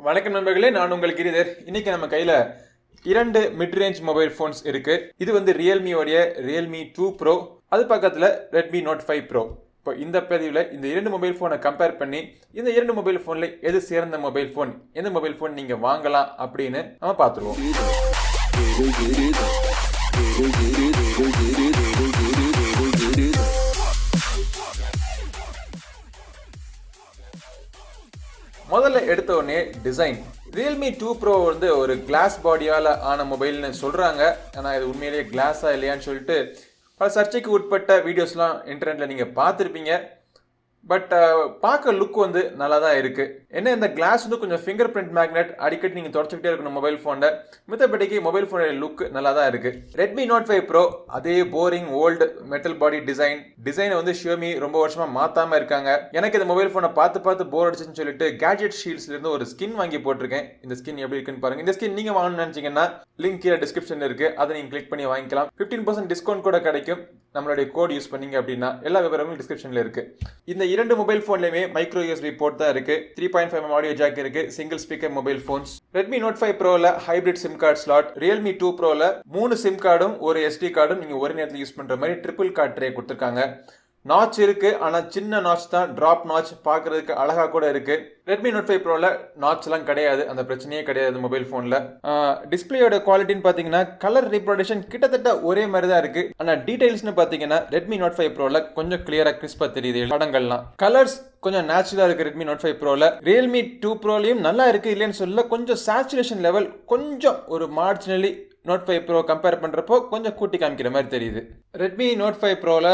வணக்கம் நண்பர்களே, நான் உங்கள் கிரிதர். இன்னைக்கு நம்ம கையில இரண்டு மிட் ரேஞ்ச் மொபைல் போன்ஸ் இருக்கு. இது வந்து ரியல்மியோடைய ரியல்மி 2 ப்ரோ, அது பக்கத்துல ரெட்மி நோட் 5 ப்ரோ. இப்போ இந்த பதிவில் இந்த இரண்டு மொபைல் ஃபோனை கம்பேர் பண்ணி இந்த இரண்டு மொபைல் ஃபோன்ல எது சிறந்த மொபைல் ஃபோன், எந்த மொபைல் ஃபோன் நீங்க வாங்கலாம் அப்படின்னு நம்ம பார்த்துருவோம். முதல்ல எடுத்த உடனே டிசைன். ரியல்மி 2 ப்ரோ வந்து ஒரு கிளாஸ் பாடியால் ஆன மொபைல்னு சொல்கிறாங்க. ஆனால் இது உண்மையிலேயே கிளாஸா இல்லையான்னு சொல்லிட்டு பல சர்ச்சைக்கு உட்பட்ட வீடியோஸ்லாம் இன்டர்நெட்டில் நீங்கள் பார்த்துருப்பீங்க. பட் பார்க்க லுக் வந்து நல்லா தான் இருக்குது. என்ன, இந்த கிளாஸ் வந்து கொஞ்சம் ஃபிங்கர் பிரிண்ட் மேக்னெட், அடிக்கடி நீங்கள் தொடச்சிக்கிட்டே இருக்கணும் மொபைல் ஃபோனில். மித்தபடிக்கு மொபைல் ஃபோனோட லுக் நல்லா தான் இருக்குது. ரெட்மி நோட் 5 ப்ரோ அதே போரிங் ஓல்டு மெட்டல் பாடி டிசைனை வந்து ஷியோமி ரொம்ப வருஷமாக மாற்றாமல் இருக்காங்க. எனக்கு இந்த மொபைல் ஃபோனை பார்த்து போர் அடிச்சுன்னு சொல்லிட்டு கேட்ஜெட் ஷீல்ட்ஸ்லேருந்து ஒரு ஸ்கின் வாங்கி போட்டிருக்கேன். இந்த ஸ்கின் எப்படி இருக்குன்னு பாருங்கள். இந்த ஸ்கின் நீங்கள் வாங்கணும்னு நினச்சிங்கன்னா லிங்க் கீழே டிஸ்கிரிப்ஷனில் இருக்குது, அதை நீங்கள் கிளிக் பண்ணி வாங்கிக்கலாம். 15% டிஸ்கவுண்ட் கூட கிடைக்கும் நம்மளுடைய கோட் யூஸ் பண்ணீங்க அப்படின்னா. எல்லா விவரங்களும் டிஸ்கிரிப்ஷனில் இருக்குது. இந்த இரண்டு மொபைல் ஃபோன்லையுமே மைக்ரோ USB போர்ட் தான் இருக்குது. 3.5mm ஆடியோ ஜாக் இருக்குது. Single speaker mobile phones. Redmi note 5 ப்ரோவில் hybrid SIM card slot. Realme 2 ப்ரோவில் 3 சிம் கார்டும் ஒரு SD கார்டும் நீங்கள் ஒரு நேரத்தில் யூஸ் பண்ணுற மாதிரி ட்ரிபிள் கார்ட் ட்ரே கொடுத்துருக்காங்க. நாச் இருக்கு, ஆனால் சின்ன நாச் தான், டிராப் நாச். பார்க்கறதுக்கு அழகா கூட இருக்கு. ரெட்மி நோட் 5 ப்ரோவில் நாச்லாம் கிடையாது, அந்த பிரச்சனையே கிடையாது மொபைல் ஃபோனில். டிஸ்பிளேயோட குவாலிட்டின்னு பார்த்தீங்கன்னா கலர் ரீப்ரொடக்ஷன் கிட்டத்தட்ட ஒரே மாதிரி தான் இருக்கு. ஆனால் டீடைல்ஸ்னு பார்த்தீங்கன்னா ரெட்மி நோட் 5 ப்ரோவில் கொஞ்சம் கிளியராக கிறிஸ்பாக தெரியுது படங்கள்லாம். கலர்ஸ் கொஞ்சம் நேச்சுரலாக இருக்கு ரெட்மி நோட் 5 ப்ரோவில். ரியல்மி 2 ப்ரோலையும் நல்லா இருக்கு, இல்லைன்னு சொல்ல. கொஞ்சம் சேச்சுரேஷன் லெவல் கொஞ்சம் ஒரு மார்ஜினலி நோட் 5 ப்ரோ கம்பேர் பண்ணுறப்போ கொஞ்சம் கூட்டி காமிக்கிற மாதிரி தெரியுது. ரெட்மி நோட் 5 ப்ரோவில்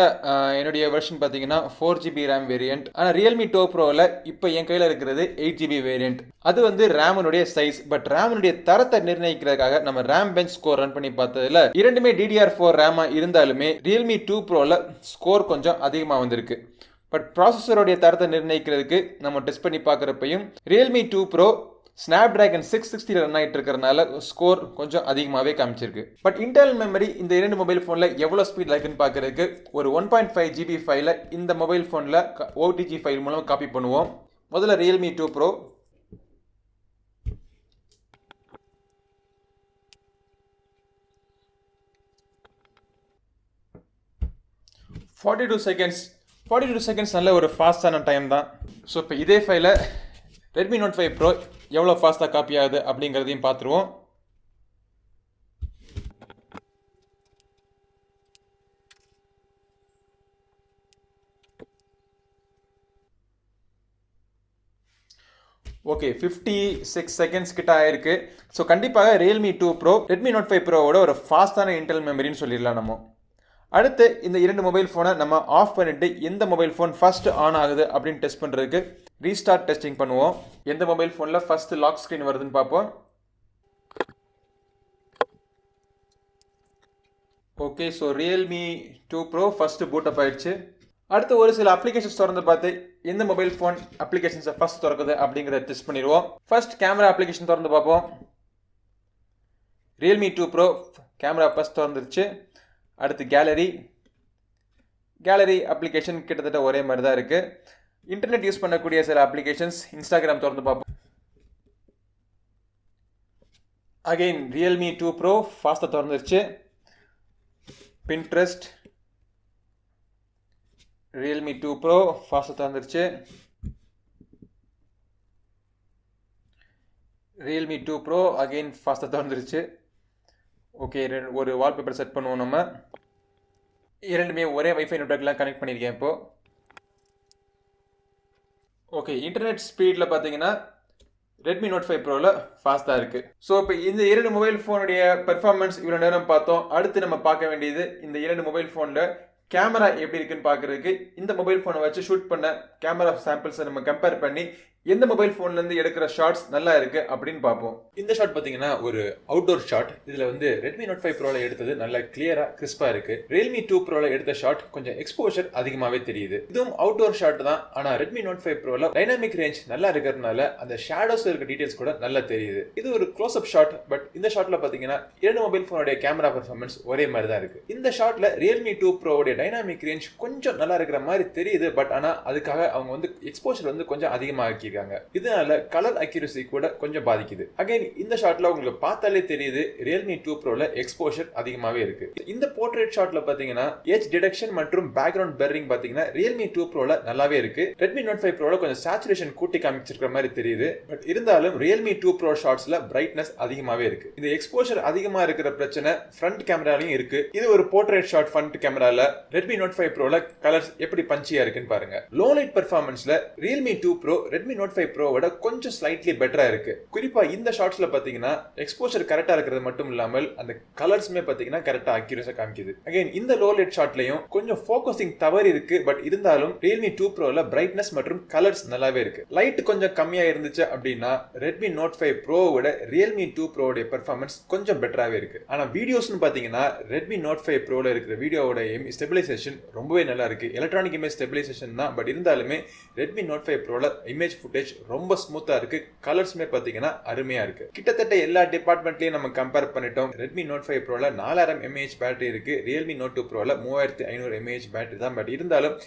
என்னுடைய வெர்ஷன் பார்த்தீங்கன்னா 4GB ரேம் வேரியன்ட். ஆனால் ரியல்மி 2 ப்ரோவில் இப்போ என் கையில் இருக்கிறது 8GB வேரியன்ட். அது வந்து ரேமனுடைய சைஸ். பட் ரேமனுடைய தரத்தை நிர்ணயிக்கிறதுக்காக நம்ம ரேம் பெஞ்ச் ஸ்கோர் ரன் பண்ணி பார்த்ததுல இரண்டுமே DDR4 ரேமாக இருந்தாலுமே ரியல்மி 2 ப்ரோவில் ஸ்கோர் கொஞ்சம் அதிகமாக வந்திருக்கு. பட் ப்ராசஸருடைய தரத்தை நிர்ணயிக்கிறதுக்கு நம்ம டெஸ்ட் பண்ணி பார்க்குறப்பையும் ரியல்மி 2 ப்ரோ ஸ்னாப்டிராகன் 660 ரன் ஆகிட்டு இருக்கிறனால ஸ்கோர் கொஞ்சம் அதிகமாகவே காமிச்சிருக்கு. பட் இன்டர்னல் மெமரி இந்த இரண்டு மொபைல் ஃபோனில் எவ்வளோ ஸ்பீட் இருக்குன்னு பார்க்கறதுக்கு ஒரு 1.5GB ஃபைலை இந்த மொபைல் ஃபோனில் OTG ஃபைல் மூலம் காப்பி பண்ணுவோம். முதல்ல Realme 2 Pro. Forty two seconds நல்ல ஒரு ஃபாஸ்டான டைம் தான். ஸோ இப்போ இதே ஃபைலை ரெட்மி நோட் 5 ப்ரோ எவ்வளோ ஃபாஸ்ட்டாக காப்பி ஆகுது அப்படிங்கிறதையும் பார்த்துருவோம். ஓகே, 56 செகண்ட்ஸ் கிட்ட ஆயிருக்கு. ஸோ கண்டிப்பாக ரியல்மி 2 ப்ரோ ரெட்மி நோட் 5 ப்ரோவோட ஒரு ஃபாஸ்டான இன்டர்னல் மெமரின்னு சொல்லிடலாம் நம்ம. அடுத்து இந்த இரண்டு மொபைல் ஃபோனை நம்ம ஆஃப் பண்ணிட்டு எந்த மொபைல் ஃபோன் ஃபர்ஸ்ட் ஆன் ஆகுது அப்படின்னு டெஸ்ட் பண்ணுறதுக்கு ரீஸ்டார்ட் டெஸ்டிங் பண்ணுவோம். எந்த மொபைல் ஃபோனில் ஃபர்ஸ்ட் லாக் ஸ்க்ரீன் வருதுன்னு பார்ப்போம். Okay, so Realme 2 pro first boot up ஆயிடுச்சு. அடுத்து ஒரு சில அப்ளிகேஷன்ஸ் திறந்து பார்த்து எந்த மொபைல் ஃபோன் அப்ளிகேஷன்ஸை ஃபர்ஸ்ட் திறக்குது அப்படிங்கிறத டெஸ்ட் பண்ணிடுவோம். ஃபர்ஸ்ட் கேமரா அப்ளிகேஷன் திறந்து பார்ப்போம். ரியல்மி 2 ப்ரோ கேமரா ஃபர்ஸ்ட் திறந்துருச்சு. அடுத்து கேலரி அப்ளிகேஷன் கிட்டத்தட்ட ஒரே மாதிரி தான் இருக்கு. இன்டர்நெட் யூஸ் பண்ணக்கூடிய சில அப்ளிகேஷன்ஸ், இன்ஸ்டாகிராம் திறந்து பார்ப்போம். அகைன் ரியல்மி 2 ப்ரோ ஃபாஸ்ட்டாக திறந்துருச்சு. பின்ட்ரெஸ்ட், ரியல்மி 2 ப்ரோ ஃபாஸ்ட்டாக திறந்துருச்சு. ரியல்மி 2 ப்ரோ அகைன் ஃபாஸ்ட்டாக திறந்துருச்சு. ஓகே, ஒரு வால்பேப்பர் செட் பண்ணுவோம். நம்ம இரண்டுமே ஒரே வைஃபை நெட்வொர்க்லாம் கனெக்ட் பண்ணியிருக்கேன் இப்போ. ஓகே, இன்டர்நெட் ஸ்பீடில் பார்த்தீங்கன்னா ரெட்மி நோட் 5 ப்ரோவில் ஃபாஸ்ட்டாக இருக்குது. ஸோ இப்போ இந்த இரண்டு மொபைல் ஃபோனுடைய பெர்ஃபார்மன்ஸ் இவ்வளோ நேரம் பார்த்தோம். அடுத்து நம்ம பார்க்க வேண்டியது இந்த இரண்டு மொபைல் ஃபோனில் கேமரா எப்படி இருக்குன்னு பார்க்குறதுக்கு இந்த மொபைல் ஃபோனை வச்சு ஷூட் பண்ண கேமரா சாம்பிள்ஸை நம்ம கம்பேர் பண்ணி எந்த மொபைல் ஃபோன்லேருந்து எடுக்கிற ஷார்ட்ஸ் நல்லா இருக்கு அப்படின்னு பார்ப்போம். இந்த ஷாட் பார்த்தீங்கன்னா ஒரு அவுட்டோர் ஷாட். இதில் வந்து ரெட்மி நோட் 5 ப்ரோவில் எடுத்தது நல்லா கிளியராக கிறிஸ்பாக இருக்கு. ரியல்மி 2 ப்ரோவில் எடுத்த ஷாட் கொஞ்சம் எக்ஸ்போஷர் அதிகமாகவே தெரியுது. இதுவும் அவுட்டோர் ஷாட் தான். ஆனால் ரெட்மி நோட் 5 ப்ரோவில் டைனாமிக் ரேஞ்ச் நல்லா இருக்கிறதுனால அந்த ஷேடோஸ் இருக்க டீடைல்ஸ் கூட நல்லா தெரியுது. இது ஒரு க்ளோஸ் அப் ஷாட். பட் இந்த ஷாட்ல பார்த்தீங்கன்னா இரண்டு மொபைல் ஃபோனுடைய கேமரா பெர்ஃபார்மன்ஸ் ஒரே மாதிரி தான் இருக்கு. இந்த ஷாட்ல ரியல்மி 2 ப்ரோவுடைய டைனாமிக் ரேஞ்ச் கொஞ்சம் நல்லா இருக்கிற மாதிரி தெரியுது. பட் ஆனால் அதுக்காக அவங்க வந்து எக்ஸ்போஷர் வந்து கொஞ்சம் அதிகமாக ஆக்கியிருக்காங்க. பண்ணியிருக்காங்க. இதனால கலர் அக்யூரசி கூட கொஞ்சம் பாதிக்குது. அகைன் இந்த ஷாட்ல உங்களுக்கு பார்த்தாலே தெரியுது Realme 2 Proல எக்ஸ்போஷர் அதிகமாவே இருக்கு. இந்த போர்ட்ரேட் ஷாட்ல பாத்தீங்கன்னா எட்ஜ் டிடெக்ஷன் மற்றும் பேக்ரவுண்ட் பிளரிங் பாத்தீங்கன்னா Realme 2 Proல நல்லாவே இருக்கு. Redmi Note 5 Proல கொஞ்சம் சேச்சுரேஷன் கூட்டி காமிச்சிருக்கிற மாதிரி தெரியுது. பட் இருந்தாலும் Realme 2 Pro ஷாட்ஸ்ல பிரைட்னஸ் அதிகமாவே இருக்கு. இந்த எக்ஸ்போஷர் அதிகமா இருக்கிற பிரச்சனை ஃப்ரண்ட் கேமராலயும் இருக்கு. இது ஒரு போர்ட்ரேட் ஷாட் ஃப்ரண்ட் கேமரால Redmi Note 5 Proல கலர்ஸ் எப்படி பஞ்சியா இருக்குன்னு பாருங்க. லோ லைட் பெர்ஃபார்மன்ஸ்ல Realme 2 Pro Redmi Note 5 Pro விட கொஞ்சம் ஸ்லைட்லி பெட்டரா இருக்கு. குறிப்பா இந்த ஷாட்ஸ்ல பாத்தீங்கன்னா எக்ஸ்போஷர் கரெக்டா இருக்கிறது மட்டும் இல்லாமல் அந்த கலர்ஸ்மே பாத்தீங்கன்னா கரெக்டா அக்யூரஸா காமிக்குது. அகைன் இந்த லோ லைட் ஷாட்லயும் கொஞ்சம் ஃபோக்கஸிங் தவறு இருக்கு. பட் இருந்தாலும் Realme 2 Proல பிரைட்னஸ் மற்றும் கலர்ஸ் நல்லாவே இருக்கு. லைட் கொஞ்சம் கம்மியா இருந்துச்சு அப்படின்னா Redmi Note 5 Pro விட Realme 2 Pro உடைய பெர்ஃபார்மன்ஸ் கொஞ்சம் பெட்டராவே இருக்கு. ஆனா வீடியோஸ்னு பாத்தீங்கன்னா Redmi Note 5 Proல இருக்கிற வீடியோவோட ஸ்டெபிலைசேஷன் ரொம்பவே நல்லா இருக்கு. எலக்ட்ரானிக் இமேஜ் ஸ்டெபிலைசேஷன் தான். பட் இருந்தாலுமே Redmi Note 5 Proல இமேஜ் ஃபுட்டேஜ் ரொம்ப ஸ்மூத்தா இருக்கு. கலர்ஸ்மே பாத்தீங்கன்னா அருமையா இருக்கு. கிட்டத்தட்ட எல்லா டிபார்ட்மெண்ட்லயும் நம்ம கம்பேர் பண்ணிட்டோம். Redmi Note 5 Proல 4000 mAh பேட்டரி இருக்கு. Realme Note 2 Proல 3500 mAh பேட்டரி தான். பட் இருந்தாலும்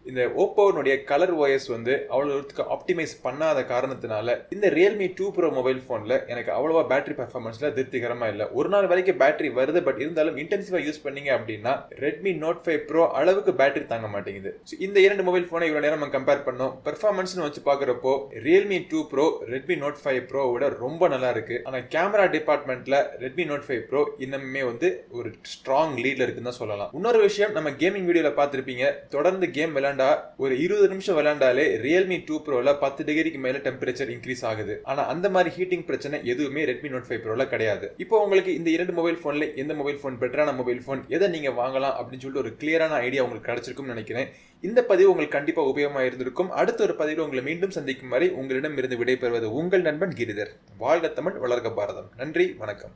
இந்த ஓப்போனுடைய கலர் ஓஎஸ் வந்து அவ்வளவு ஆப்டிமைஸ் பண்ணாத காரணத்தினால இந்த Realme 2 Pro மொபைல் போன்ல எனக்கு அவ்வளவா பேட்டரி பெர்ஃபார்மன்ஸ்ல திருப்திகரமா இல்ல. ஒரு நாள் வரைக்கும் பேட்டரி வருது. பட் இருந்தாலும் இன்டென்சிவா யூஸ் பண்ணீங்க அப்படின்னா Redmi Note 5 Pro அளவுக்கு பேட்டரி தாங்க மாட்டேங்குது. இந்த இரண்டு மொபைல் போனை இவ்வளவு நேரம் நம்ம கம்பேர் பண்ணோம். பெர்ஃபார்மன்ஸ் வச்சு பாக்குறப்போ Realme 2 Pro Redmi Note 5 Pro விட ரொம்ப நல்லா இருக்கு. ஆனா கேமரா டிபார்ட்மெண்ட்ல Redmi Note 5 Pro இன்னுமே வந்து ஒரு ஸ்ட்ராங் லீட்ல இருக்குன்னு தான் சொல்லலாம். இன்னொரு விஷயம், நம்ம கேமிங் வீடியோல பார்த்திருப்பீங்க, தொடர்ந்து கேம் ஒரு 20 நிமிஷம் விளையாண்டாலே Realme 2 Proல 10 டிகிரிக்கு மேல டெம்பரேச்சர் இன்க்ரீஸ் ஆகுது. ஆனா அந்த மாதிரி ஹீட்டிங் பிரச்சனை எதுவுமே Redmi Note 5 Proல கிடையாது. இப்போ உங்களுக்கு இந்த இரண்டு மொபைல் போன்ல எந்த மொபைல் போன் பெட்டரான மொபைல் போன், எதை நீங்க வாங்கலாம் அப்படின்னு சொல்லிட்டு ஒரு கிளியரான ஐடியா உங்களுக்கு கிடைச்சிருக்கும்னு நினைக்கிறேன். இந்த பதிவு உங்களுக்கு கண்டிப்பா உபயோகமா இருந்திருக்கும். அடுத்த ஒரு பதிவில் உங்களை மீண்டும் சந்திக்கும் வரை உங்களிடம் இருந்து விடைபெறுவது உங்கள் நண்பன் கிரிதர். வாழ்க தமிழ், வளர்க பாரதம். நன்றி, வணக்கம்.